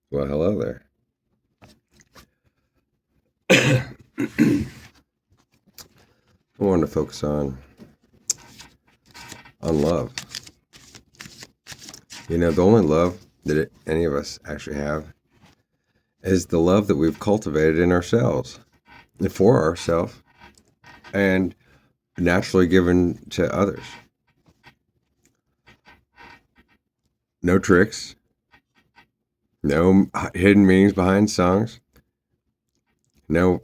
Well, hello there. I wanted to focus on love. The only love that any of us actually have is the love that we've cultivated in ourselves, and for ourselves, and naturally given to others. No tricks, no hidden meanings behind songs, no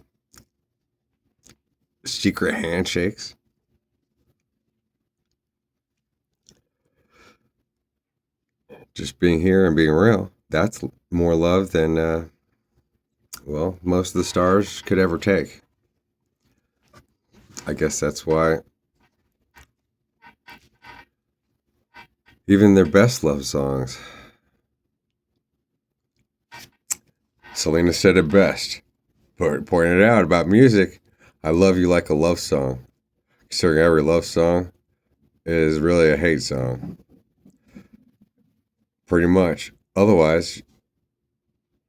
secret handshakes. Just being here and being real. That's more love than, most of the stars could ever take. I guess that's why even their best love songs. Selena said it best, pointed out about music. I love you like a love song. Considering every love song is really a hate song. Pretty much. Otherwise,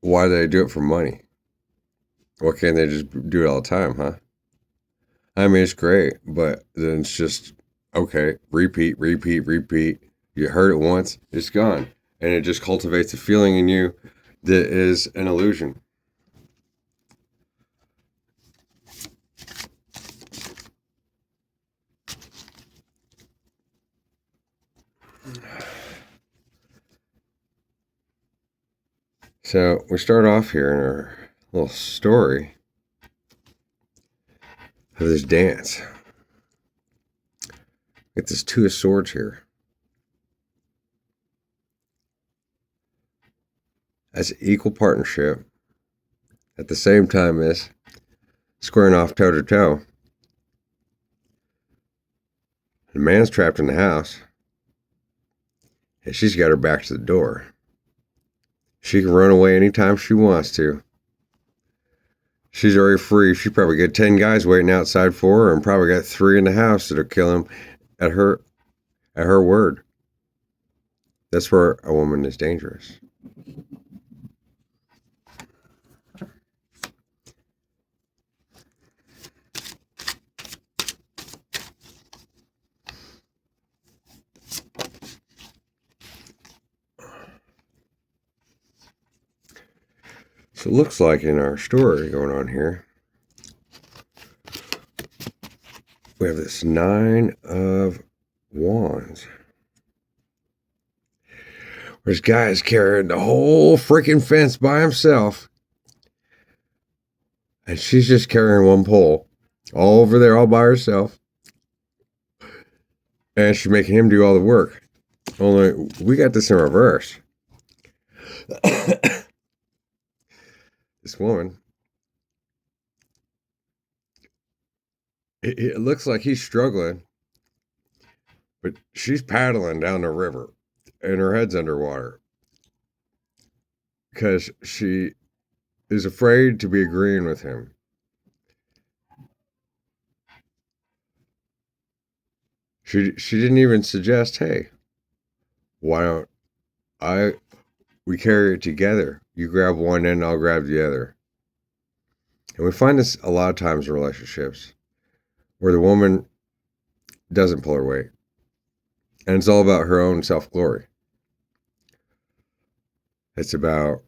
why do they do it for money? Why can't they just do it all the time, huh? I mean, it's great, but then it's just, okay, repeat, repeat, repeat. You heard it once, it's gone. And it just cultivates a feeling in you that is an illusion. So we start off here in our little story of this dance. Get this Two of Swords here. As equal partnership, at the same time as squaring off toe to toe. The man's trapped in the house, and she's got her back to the door. She can run away anytime she wants to. She's already free. She probably got 10 guys waiting outside for her, and probably got 3 in the house that'll kill him at her word. That's where a woman is dangerous. So it looks like in our story going on here, we have this 9 of Wands. This guy is carrying the whole freaking fence by himself. And she's just carrying one pole all over there all by herself. And she's making him do all the work. Only we got this in reverse. This woman, it looks like he's struggling, but she's paddling down the river and her head's underwater because she is afraid to be agreeing with him. She didn't even suggest, hey, why don't I we carry it together? You grab one end, I'll grab the other. And we find this a lot of times in relationships where the woman doesn't pull her weight. And it's all about her own self-glory. It's about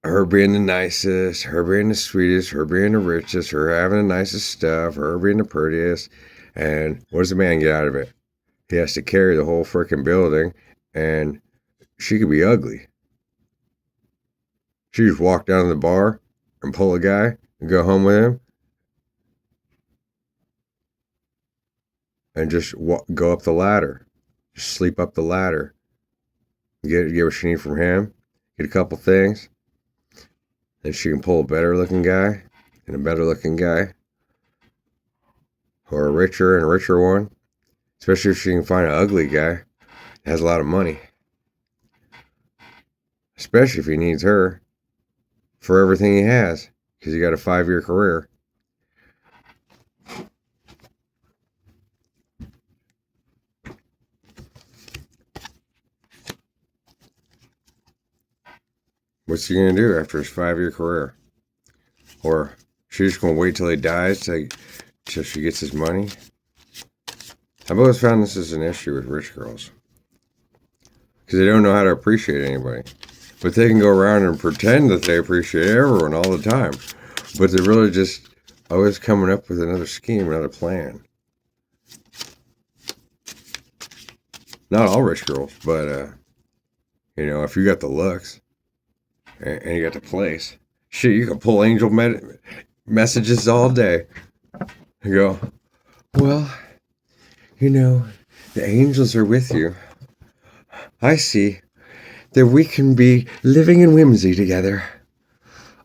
her being the nicest, her being the sweetest, her being the richest, her having the nicest stuff, her being the prettiest. And what does the man get out of it? He has to carry the whole freaking building, and she could be ugly. She just walk down to the bar and pull a guy and go home with him and just go up the ladder. Just sleep up the ladder. Get what she need from him. Get a couple things. Then she can pull a better looking guy and a better looking guy. Or a richer one. Especially if she can find an ugly guy that has a lot of money. Especially if he needs her for everything he has. Because he got a 5-year career. What's he going to do after his 5-year career? Or she's just going to wait till he dies till she gets his money? I've always found this is an issue with rich girls. Because they don't know how to appreciate anybody. But they can go around and pretend that they appreciate everyone all the time. But they're really just always coming up with another scheme, another plan. Not all rich girls, but, if you got the looks and you got the place, shit, you can pull angel messages all day. You go, well, the angels are with you. I see that we can be living in whimsy together.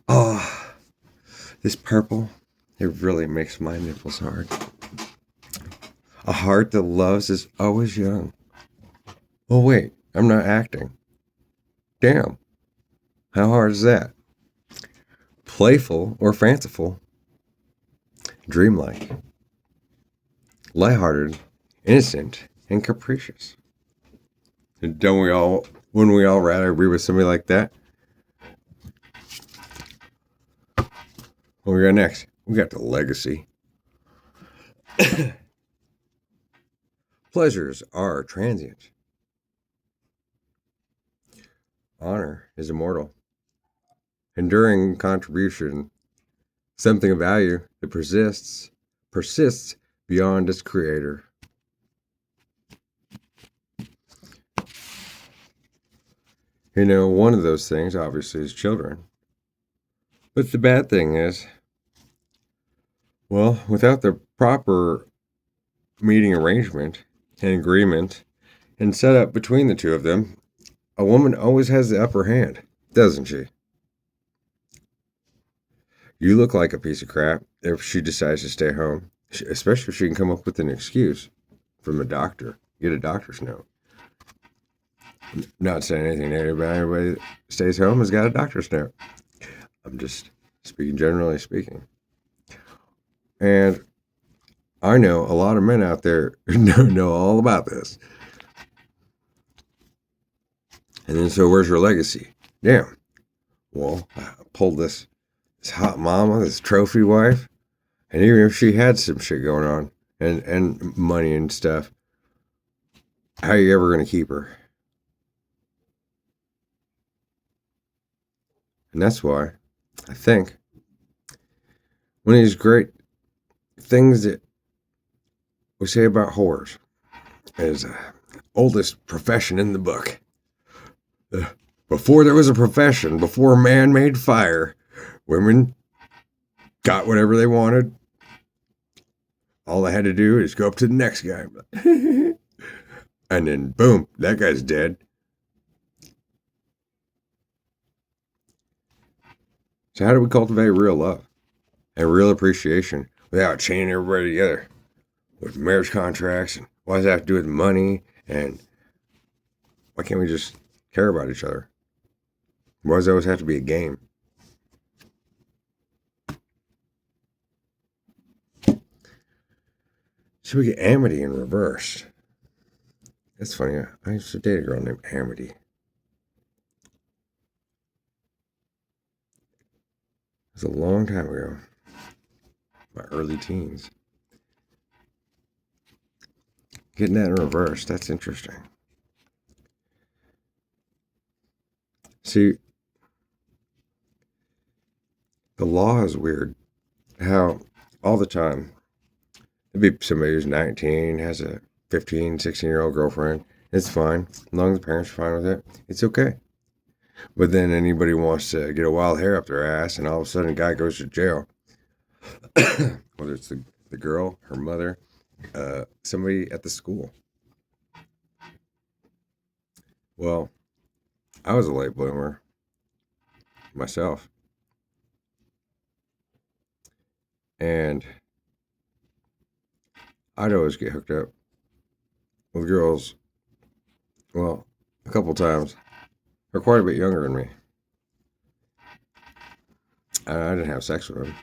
Oh, this purple, it really makes my nipples hard. A heart that loves is always young. Oh, wait, I'm not acting. Damn. How hard is that? Playful or fanciful. Dreamlike. Lighthearted, innocent, and capricious. And wouldn't we all rather be with somebody like that? What we got next? We got the legacy. Pleasures are transient. Honor is immortal. Enduring contribution, something of value that persists beyond its creator. One of those things, obviously, is children. But the bad thing is, well, without the proper meeting arrangement and agreement and set up between the two of them, a woman always has the upper hand, doesn't she? You look like a piece of crap if she decides to stay home, especially if she can come up with an excuse from a doctor. Get a doctor's note. Not saying anything negative about anybody that stays home has got a doctor's note. I'm just generally speaking. And I know a lot of men out there know all about this. And then so where's your legacy? Damn. Well, I pulled this hot mama, this trophy wife. And even if she had some shit going on and money and stuff, how are you ever going to keep her? And that's why I think one of these great things that we say about whores is oldest profession in the book. Before there was a profession, before man made fire, women got whatever they wanted. All they had to do is go up to the next guy. And then, boom, that guy's dead. So how do we cultivate real love and real appreciation without chaining everybody together with marriage contracts? And what does that have to do with money? And why can't we just care about each other? Why does it always have to be a game? So we get Amity in reverse. That's funny. I used to date a girl named Amity. It was a long time ago. My early teens. Getting that in reverse, that's interesting. See, the law is weird. How all the time, there'd be somebody who's 19, has a 15, 16-year-old girlfriend. It's fine. As long as the parents are fine with it, it's okay. But then anybody wants to get a wild hair up their ass, and all of a sudden a guy goes to jail. Whether it's the girl, her mother, somebody at the school. Well, I was a late bloomer myself. And I'd always get hooked up with girls, well, a couple times. They're quite a bit younger than me. I didn't have sex with them.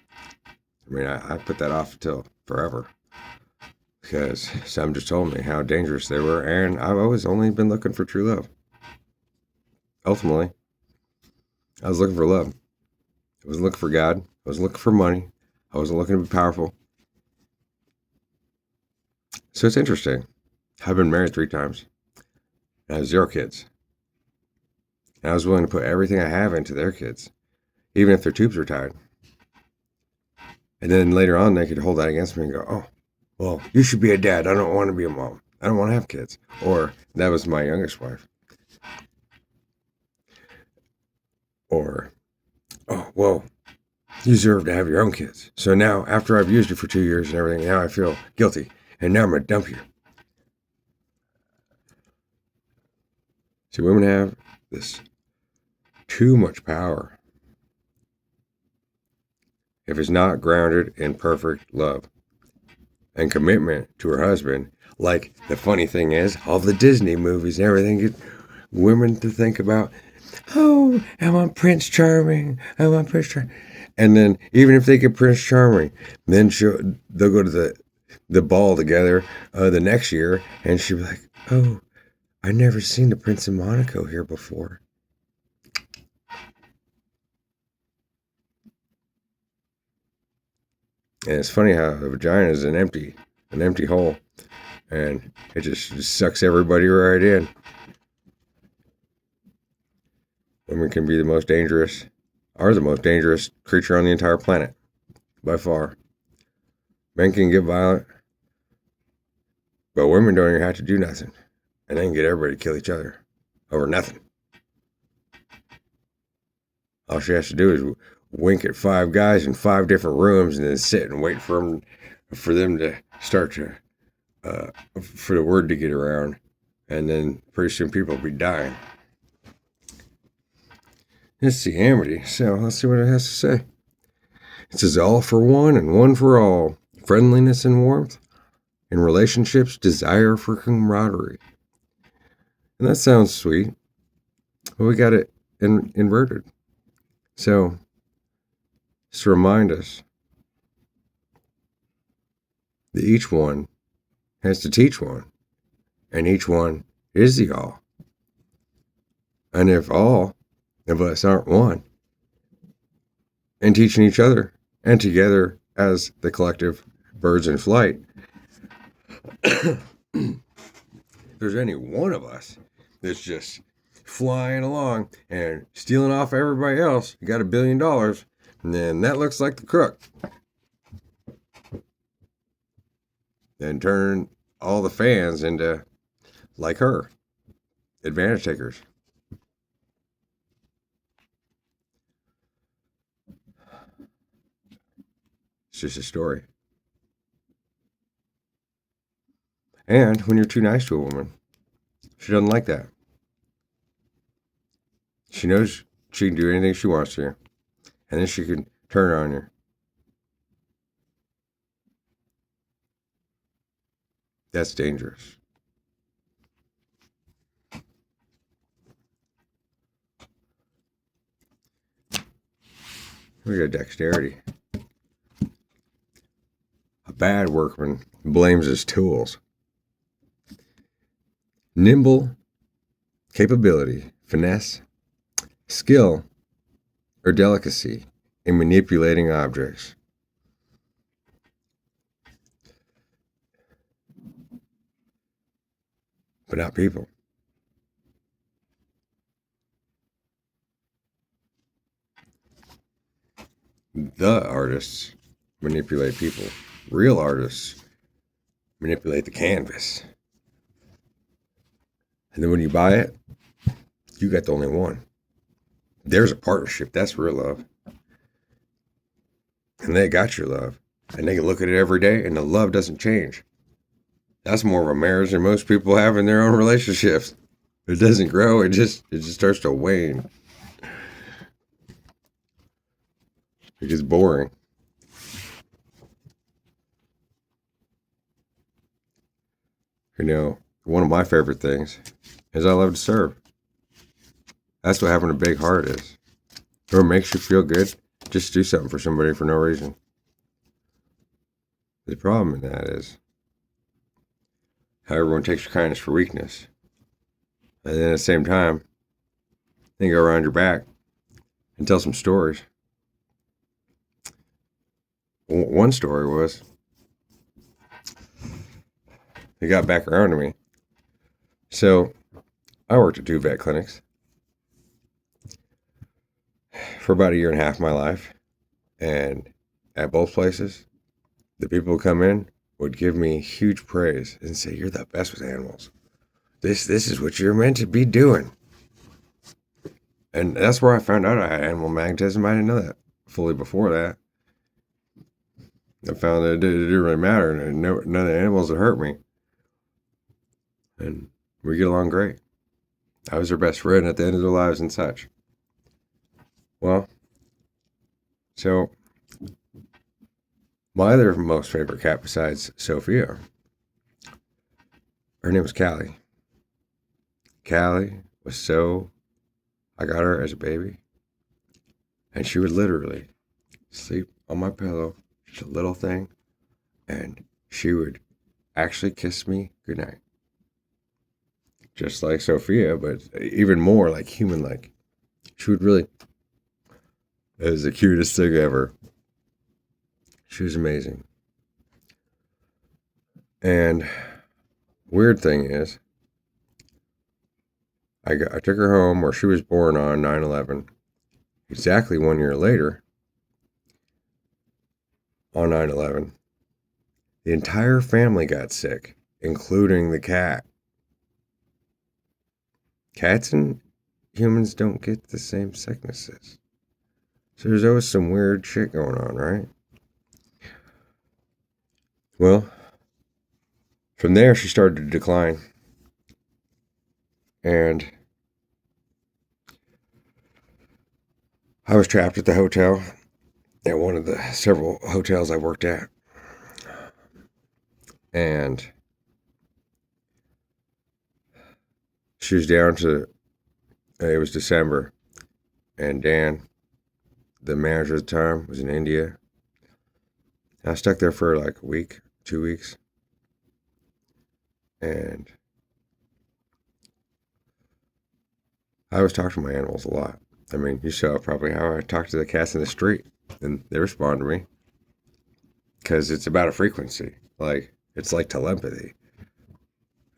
I mean, I put that off until forever. Because some just told me how dangerous they were, and I've always only been looking for true love. Ultimately, I was looking for love. I wasn't looking for God. I wasn't looking for money. I wasn't looking to be powerful. So it's interesting. I've been married 3 times. And I have 0 kids. And I was willing to put everything I have into their kids, even if their tubes were tied. And then later on, they could hold that against me and go, oh, well, you should be a dad. I don't want to be a mom. I don't want to have kids. Or that was my youngest wife. Or, oh, well, you deserve to have your own kids. So now, after I've used you for 2 years and everything, now I feel guilty. And now I'm going to dump you. See, women have this too much power if it's not grounded in perfect love and commitment to her husband. Like, the funny thing is, all the Disney movies and everything get women to think about, oh, I want Prince Charming. I want Prince Charming. And then, even if they get Prince Charming, then they'll go to the ball together the next year, and she'll be like, oh, I never seen the Prince of Monaco here before. And it's funny how the vagina is an empty hole, and it just sucks everybody right in. Women can be the most dangerous creature on the entire planet, by far. Men can get violent, but women don't even have to do nothing, and they can get everybody to kill each other over nothing. All she has to do is wink at 5 guys in 5 different rooms and then sit and wait for them to start to, for the word to get around. And then pretty soon people will be dying. It's the Amity, so let's see what it has to say. It says, all for one and one for all. Friendliness and warmth. In relationships, desire for camaraderie. And that sounds sweet. But we got it inverted. So, just to remind us that each one has to teach one, and each one is the all. And if all of us aren't one, and teaching each other, and together as the collective birds in flight, if there's any one of us that's just flying along and stealing off everybody else, you got $1 billion, and then that looks like the crook. Then turn all the fans into, like her, advantage takers. It's just a story. And when you're too nice to a woman, she doesn't like that. She knows she can do anything she wants to, and then she can turn on you. That's dangerous. We got dexterity. A bad workman blames his tools. Nimble, capability, finesse, skill, or delicacy in manipulating objects. But not people. The artists manipulate people. Real artists manipulate the canvas. And then when you buy it, you got the only one. There's a partnership. That's real love. And they got your love. And they can look at it every day, and the love doesn't change. That's more of a marriage than most people have in their own relationships. It doesn't grow. It just starts to wane. It gets boring. You know, one of my favorite things is I love to serve. That's what having a big heart is. Or it makes you feel good. Just do something for somebody for no reason. The problem in that is how everyone takes your kindness for weakness. And then at the same time, they go around your back and tell some stories. One story was, it got back around to me. So I worked at two vet clinics for about a year and a half of my life. And at both places, the people who come in would give me huge praise and say, "You're the best with animals. This is what you're meant to be doing." And that's where I found out I had animal magnetism. I didn't know that fully before that. I found that it didn't really matter, and none of the animals would hurt me. And we get along great. I was their best friend at the end of their lives and such. Well, so my other most favorite cat besides Sophia, her name was Callie. Callie was so, I got her as a baby, and she would literally sleep on my pillow, just a little thing, and she would actually kiss me goodnight. Just like Sophia, but even more like human-like. She would really, it was the cutest thing ever. She was amazing. And weird thing is, I took her home where she was born on 9/11. Exactly 1 year later, on 9/11, the entire family got sick, including the cat. Cats and humans don't get the same sicknesses. So there's always some weird shit going on, right? Well, from there, she started to decline. And I was trapped at the hotel, at one of the several hotels I worked at. And she was down to, it was December, and Dan, the manager at the time, was in India. I was stuck there for like a week, 2 weeks. And I was talking to my animals a lot. I mean, you saw probably how I talk to the cats in the street, and they respond to me because it's about a frequency. Like, it's like telepathy.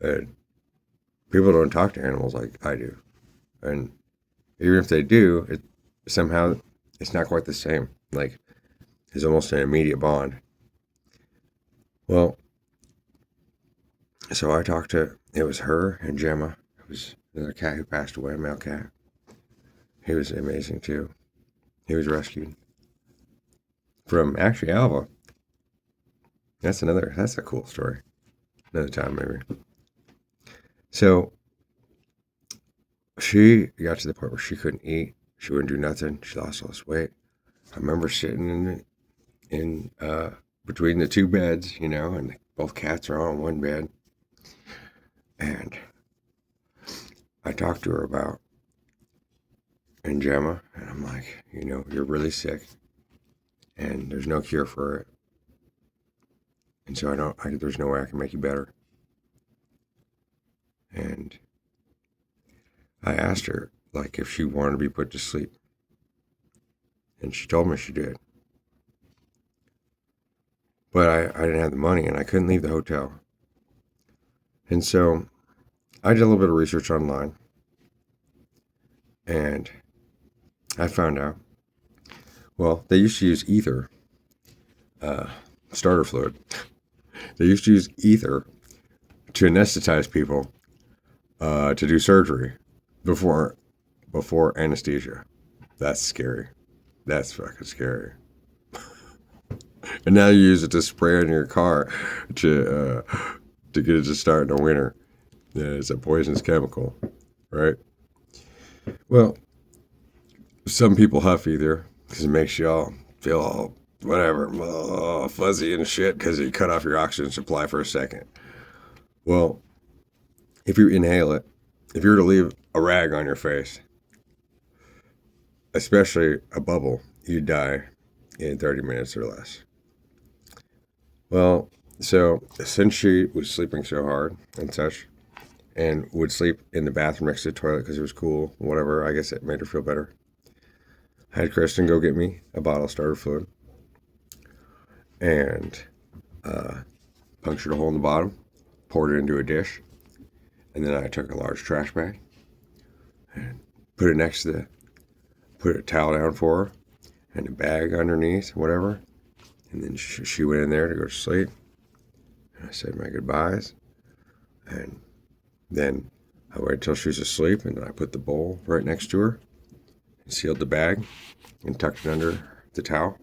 And people don't talk to animals like I do. And even if they do, somehow it's not quite the same. Like, it's almost an immediate bond. Well, so I talked to, it was her and Gemma. It was another cat who passed away, a male cat. He was amazing too. He was rescued from actually Alva. That's a cool story. Another time maybe. So she got to the point where she couldn't eat. She wouldn't do nothing. She lost all this weight. I remember sitting in between the two beds, and both cats are on one bed. And I talked to her about, and Gemma, and I'm like, you're really sick, and there's no cure for it. And so there's no way I can make you better. And I asked her, like, if she wanted to be put to sleep. And she told me she did. But I didn't have the money, and I couldn't leave the hotel. And so I did a little bit of research online. And I found out, well, they used to use ether, starter fluid. They used to use ether to anesthetize people to do surgery before anesthesia. That's scary. That's fucking scary. And now you use it to spray on your car to get it to start in the winter. Yeah, it's a poisonous chemical, right? Well, some people huff ether because it makes you all feel all whatever, fuzzy and shit because you cut off your oxygen supply for a second. Well, if you inhale it, if you were to leave a rag on your face, especially a bubble, you'd die in 30 minutes or less. Well, so since she was sleeping so hard and such, and would sleep in the bathroom next to the toilet because it was cool, whatever, I guess it made her feel better. I had Kristen go get me a bottle of starter fluid and punctured a hole in the bottom, poured it into a dish, and then I took a large trash bag and put it next to put a towel down for her and a bag underneath, whatever. And then she went in there to go to sleep. And I said my goodbyes. And then I waited till she was asleep, and then I put the bowl right next to her and sealed the bag and tucked it under the towel.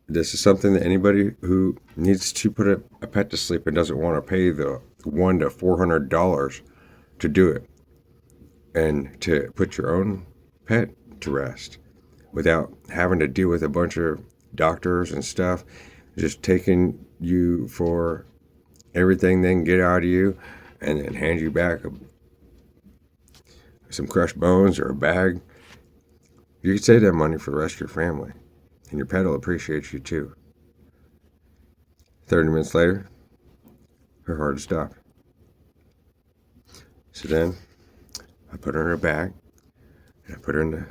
This is something that anybody who needs to put a pet to sleep and doesn't want to pay the $100 to $400 to do it, and to put your own pet to rest without having to deal with a bunch of doctors and stuff just taking you for everything they can get out of you and then hand you back some crushed bones or a bag. You can save that money for the rest of your family, and your pet will appreciate you too. 30 minutes later, her heart stopped. So then I put her in a bag, and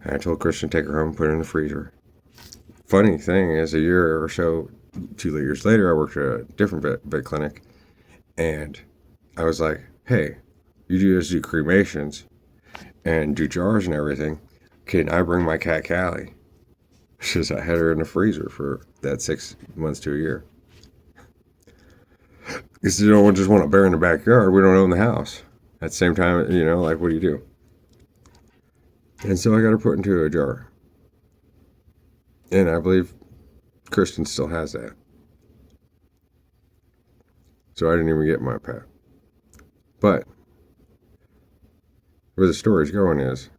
I told Christian to take her home and put her in the freezer. Funny thing is, a year or so, 2 years later, I worked at a different vet clinic, and I was like, hey, you just do cremations and do jars and everything. Can I bring my cat Callie? Because I had her in the freezer for that 6 months to a year. Because you don't just want to bear in the backyard. We don't own the house. At the same time, like, what do you do? And so I got her put into a jar. And I believe Kristen still has that. So I didn't even get my pet. But where the story's going is,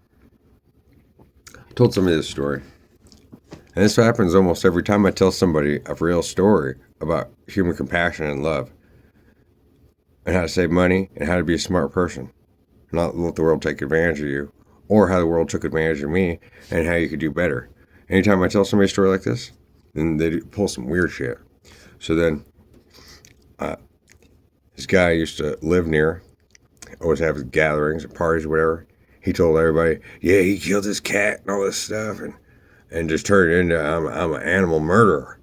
I told somebody this story. And this happens almost every time I tell somebody a real story about human compassion and love, and how to save money, and how to be a smart person, not let the world take advantage of you, or how the world took advantage of me, and how you could do better. Anytime I tell somebody a story like this, then they pull some weird shit. So then, this guy I used to live near, always have gatherings and parties or whatever. He told everybody, yeah, he killed his cat and all this stuff, and just turned it into, I'm an animal murderer.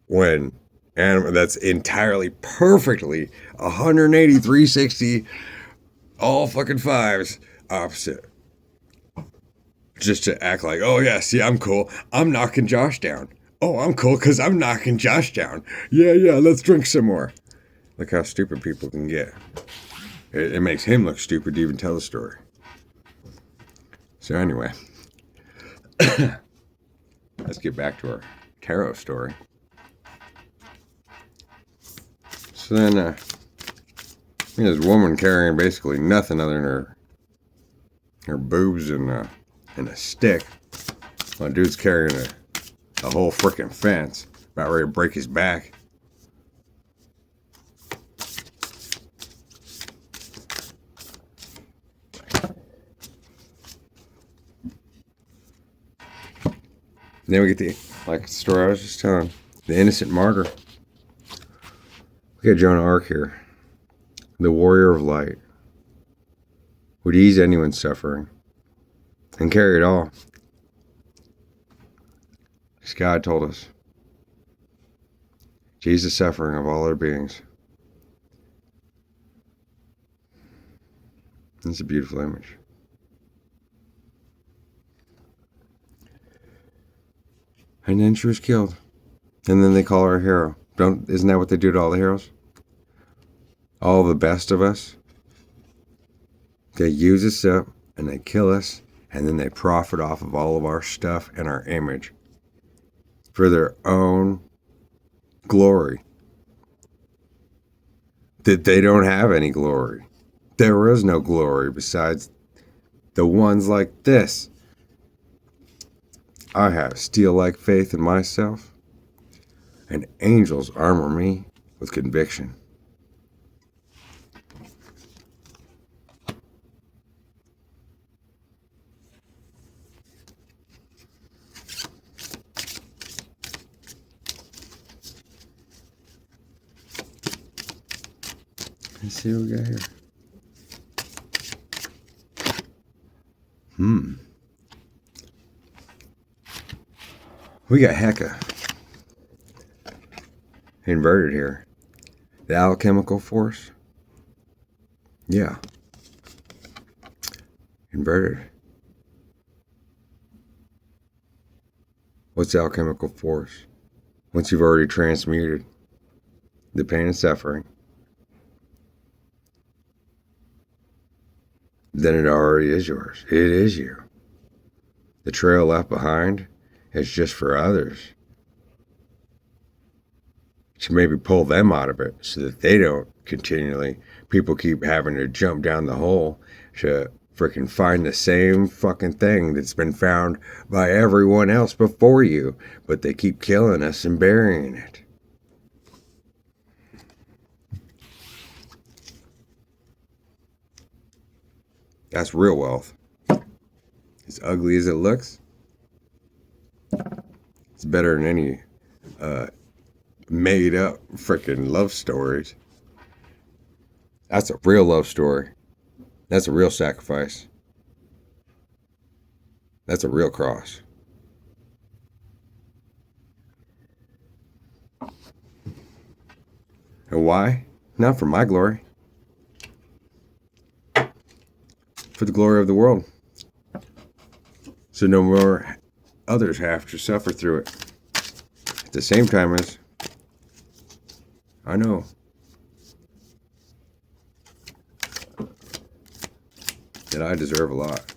When that's entirely perfectly 180, 360, all fucking fives opposite. Just to act like, oh yeah, see, I'm cool. I'm knocking Josh down. Oh, I'm cool because I'm knocking Josh down. Yeah, let's drink some more. Look how stupid people can get. It makes him look stupid to even tell the story. So anyway, let's get back to our tarot story. So then, this woman carrying basically nothing other than her boobs and a stick. While the dude's carrying a whole freaking fence, about ready to break his back. And then we get the story I was just telling, the innocent martyr. We got Joan of Arc here, the warrior of light, would ease anyone's suffering and carry it all. As God told us, Jesus suffering of all other beings. It's a beautiful image. And then she was killed. And then they call her a hero. Isn't that what they do to all the heroes? All the best of us. They use us up and they kill us, and then they profit off of all of our stuff and our image for their own glory. That they don't have any glory. There is no glory besides the ones like this. I have steel-like faith in myself, and angels armor me with conviction. Let's see what we got here. We got hecka inverted here. The alchemical force. Yeah. Inverted. What's alchemical force? Once you've already transmuted the pain and suffering, then it already is yours. It is you. The trail left behind is just for others to maybe pull them out of it so that they don't continually, people keep having to jump down the hole to freaking find the same fucking thing that's been found by everyone else before you, but they keep killing us and burying it. That's real wealth. As ugly as it looks, it's better than any made up freaking love stories. That's a real love story. That's a real sacrifice. That's a real cross. And why? Not for my glory. For the glory of the world. So no more others have to suffer through it. At the same time as I know that I deserve a lot.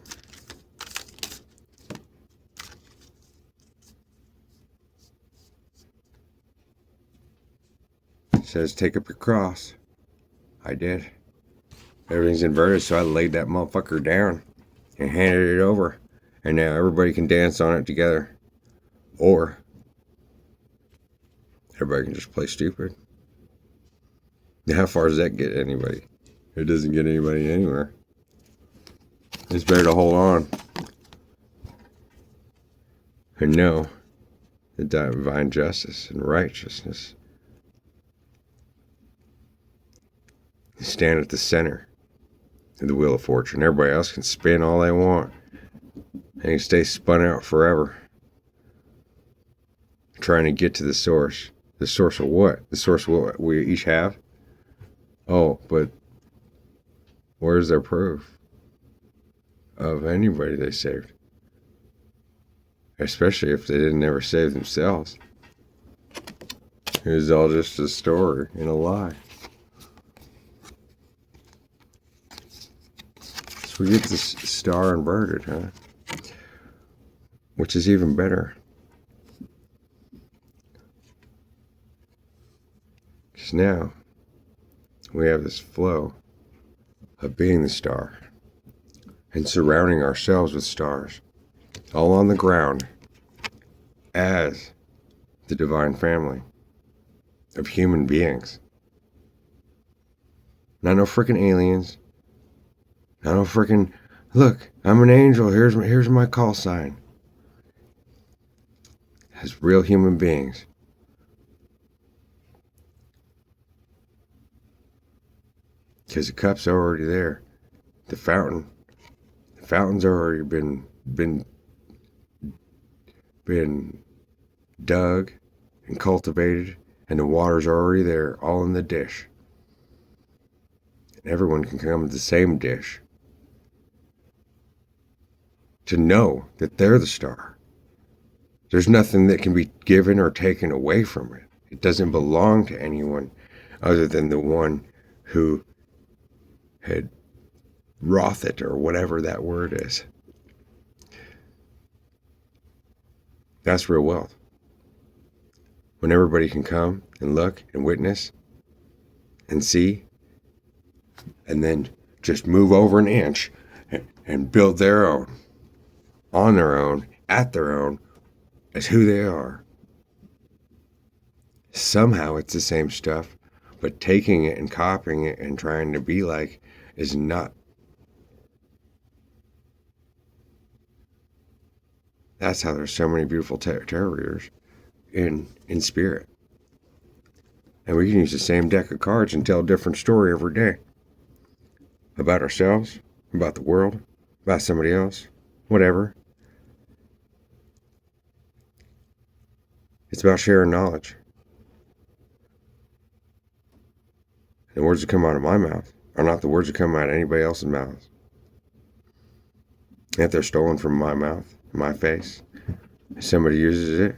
It says take up your cross. I did. Everything's inverted, so I laid that motherfucker down and handed it over. And now everybody can dance on it together. Or everybody can just play stupid. Now, how far does that get anybody? It doesn't get anybody anywhere. It's better to hold on and know the divine justice and righteousness. Stand at the center of the wheel of fortune. Everybody else can spin all they want and stay spun out forever, trying to get to the source. The source of what? The source of what we each have? Oh, but where's their proof of anybody they saved? Especially if they didn't ever save themselves. It was all just a story and a lie. So we get this star inverted, huh? Which is even better. Because now we have this flow of being the star and surrounding ourselves with stars, all on the ground as the divine family of human beings. Not no freaking aliens. Not no freaking, look, I'm an angel, here's my call sign. As real human beings. Because the cup's already there. The fountain's already been dug and cultivated, and the water's already there, all in the dish. And everyone can come to the same dish to know that they're the star. There's nothing that can be given or taken away from it. It doesn't belong to anyone other than the one who had wrought it, or whatever that word is. That's real wealth. When everybody can come and look and witness and see, and then just move over an inch and build their own, on their own, at their own, as who they are. Somehow it's the same stuff, but taking it and copying it and trying to be like is not. That's how there's so many beautiful tarot readers in spirit. And we can use the same deck of cards and tell a different story every day. About ourselves, about the world, about somebody else. whatever. It's about sharing knowledge. The words that come out of my mouth are not the words that come out of anybody else's mouth. If they're stolen from my mouth, my face, if somebody uses it,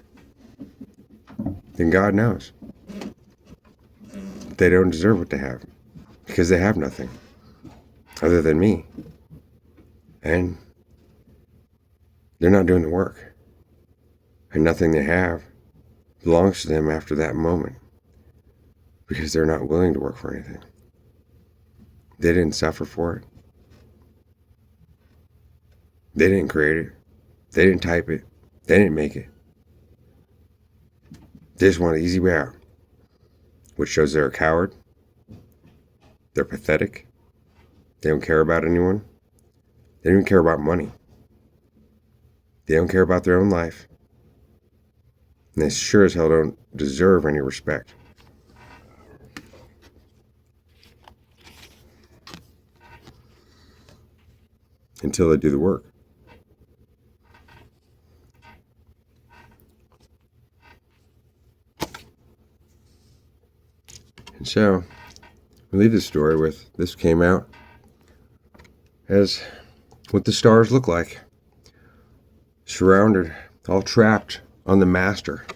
then God knows. They don't deserve what they have because they have nothing other than me. And they're not doing the work. And nothing they have belongs to them after that moment because they're not willing to work for anything. They didn't suffer for it. They didn't create it. They didn't type it. They didn't make it. They just want an easy way out, which shows they're a coward. They're pathetic. They don't care about anyone. They don't even care about money. They don't care about their own life. And they sure as hell don't deserve any respect. Until they do the work. And so, we leave this story with this came out as what the stars look like. Surrounded, all trapped on the master.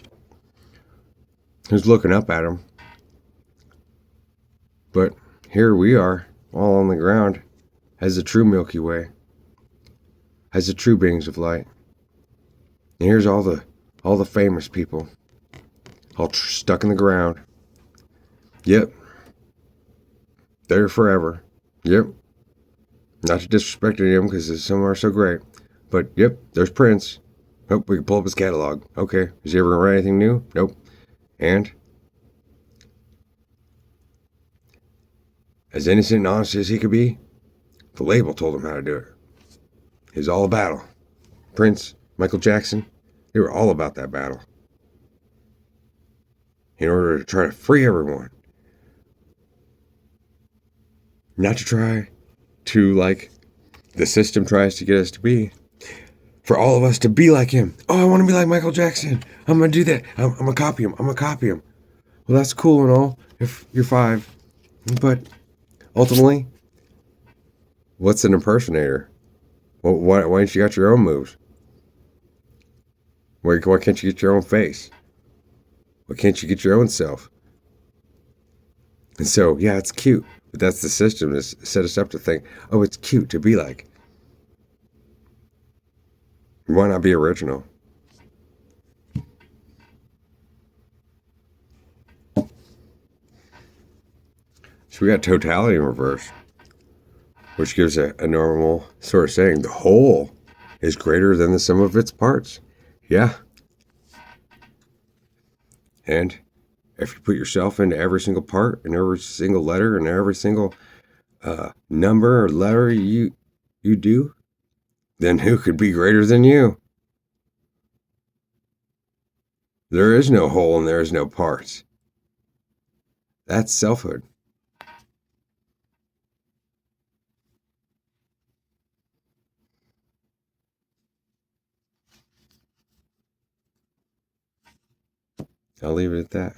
Who's looking up at him. But here we are, all on the ground, as the true Milky Way. As the true beings of light. And here's all the famous people. All stuck in the ground. Yep. They're forever. Yep. Not to disrespect any of them because some are so great. But yep, there's Prince. Oh, we can pull up his catalog. Okay. Is he ever going to write anything new? Nope. And as innocent and honest as he could be, the label told him how to do it. It was all a battle. Prince, Michael Jackson, they were all about that battle. In order to try to free everyone. Not to try to, like the system tries to get us to be. For all of us to be like him. Oh, I want to be like Michael Jackson. I'm going to do that. I'm going to copy him. I'm going to copy him. Well, that's cool and all if you're 5. But ultimately, what's an impersonator? Well, why ain't you got your own moves? Why can't you get your own face? Why can't you get your own self? And so, yeah, it's cute. But that's the system that set us up to think, oh, it's cute to be like. Why not be original? So we got totality in reverse, which gives a normal sort of saying, the whole is greater than the sum of its parts. Yeah. And if you put yourself into every single part and every single letter and every single number or letter you do, then who could be greater than you? There is no whole and there is no parts. That's selfhood. I'll leave it at that.